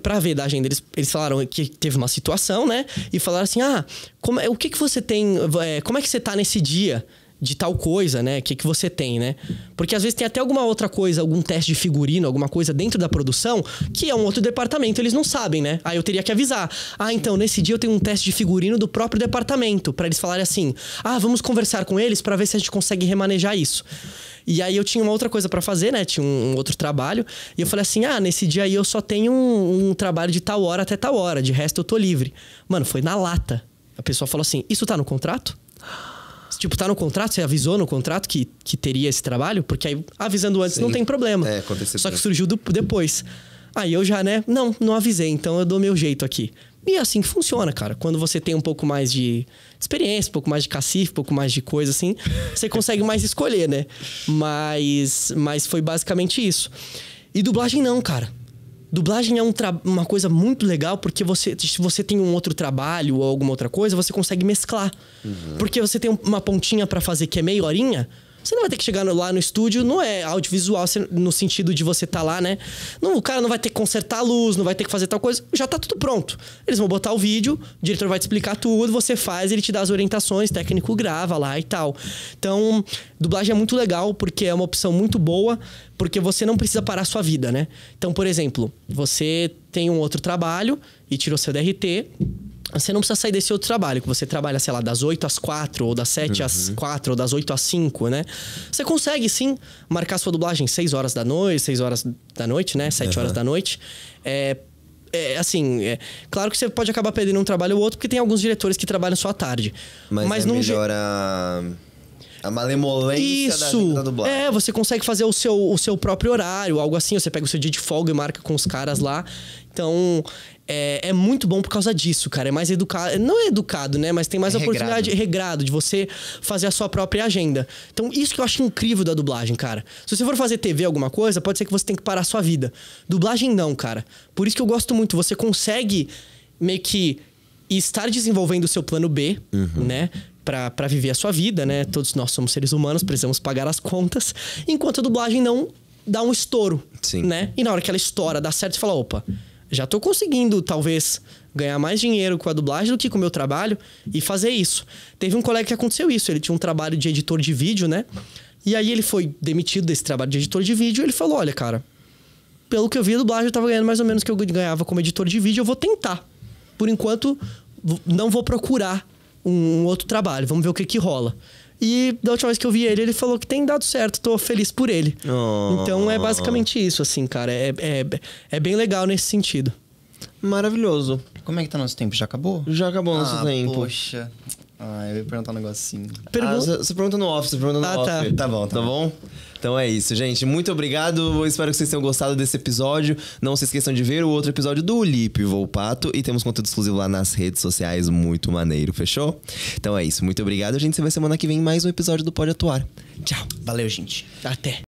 pra ver da agenda, eles falaram que teve uma situação, né? E falaram assim, o que você tem... como é que você tá nesse dia de tal coisa, né? O que você tem, né? Porque às vezes tem até alguma outra coisa, algum teste de figurino, alguma coisa dentro da produção, que é um outro departamento, eles não sabem, né? Aí eu teria que avisar. Então, nesse dia eu tenho um teste de figurino do próprio departamento, pra eles falarem assim, vamos conversar com eles pra ver se a gente consegue remanejar isso. E aí eu tinha uma outra coisa pra fazer, né? Tinha um outro trabalho. E eu falei assim, nesse dia aí eu só tenho um trabalho de tal hora até tal hora, de resto eu tô livre. Mano, foi na lata. A pessoa falou assim, isso tá no contrato? Tipo, tá no contrato? Você avisou no contrato que teria esse trabalho? Porque aí, avisando antes, não tem problema. Aconteceu. Só que surgiu depois. Aí eu já, né? Não avisei, então eu dou meu jeito aqui. E é assim que funciona, cara. Quando você tem um pouco mais de experiência, um pouco mais de cacife, um pouco mais de coisa assim, você consegue mais escolher, né? Mas foi basicamente isso. E dublagem não, cara. Dublagem é uma coisa muito legal porque se você tem um outro trabalho ou alguma outra coisa, você consegue mesclar. Porque você tem uma pontinha pra fazer que é meia horinha, você não vai ter que chegar lá no estúdio, não é audiovisual no sentido de você tá lá, né? O cara não vai ter que consertar a luz, não vai ter que fazer tal coisa, já tá tudo pronto. Eles vão botar o vídeo, o diretor vai te explicar tudo, você faz, ele te dá as orientações, o técnico grava lá e tal. Então, dublagem é muito legal porque é uma opção muito boa, porque você não precisa parar a sua vida, né? Então, por exemplo, você tem um outro trabalho e tirou seu DRT, você não precisa sair desse outro trabalho, que você trabalha, sei lá, das 8 às 4, ou das 7 às 4, ou das 8 às 5, né? Você consegue, sim, marcar sua dublagem 6 horas da noite, 6 horas da noite, né? 7 horas da noite. Claro que você pode acabar perdendo um trabalho ou outro, porque tem alguns diretores que trabalham só à tarde. Mas não melhora a malemolência da dublagem. Você consegue fazer o seu próprio horário, algo assim. Você pega o seu dia de folga e marca com os caras lá. Então, é muito bom por causa disso, cara. É mais educado. Não é educado, né? Mas tem mais oportunidade regrado de você fazer a sua própria agenda. Então, isso que eu acho incrível da dublagem, cara. Se você for fazer TV, alguma coisa, pode ser que você tenha que parar a sua vida. Dublagem, não, cara. Por isso que eu gosto muito. Você consegue meio que estar desenvolvendo o seu plano B, né? Pra viver a sua vida, né? Todos nós somos seres humanos, precisamos pagar as contas. Enquanto a dublagem não dá um estouro, né? E na hora que ela estoura, dá certo, você fala, opa, já tô conseguindo, talvez, ganhar mais dinheiro com a dublagem do que com o meu trabalho e fazer isso. Teve um colega que aconteceu isso. Ele tinha um trabalho de editor de vídeo, né? E aí ele foi demitido desse trabalho de editor de vídeo e ele falou, olha, cara, pelo que eu vi, a dublagem eu tava ganhando mais ou menos o que eu ganhava como editor de vídeo, eu vou tentar. Por enquanto, não vou procurar um outro trabalho, vamos ver o que rola. E da última vez que eu vi ele, ele falou que tem dado certo, tô feliz por ele. Então é basicamente isso, assim, cara. É bem legal nesse sentido. Maravilhoso. Como é que tá nosso tempo? Já acabou? Já acabou nosso tempo. Poxa. Ah, eu ia perguntar um negócio assim. Você pergunta no off, você pergunta no off. tá. Tá bom, Tá bom? Então é isso, gente. Muito obrigado. Eu espero que vocês tenham gostado desse episódio. Não se esqueçam de ver o outro episódio do Lipe Volpato. E temos conteúdo exclusivo lá nas redes sociais. Muito maneiro, fechou? Então é isso. Muito obrigado. A gente se vê semana que vem em mais um episódio do Pode Atuar. Tchau. Valeu, gente. Até.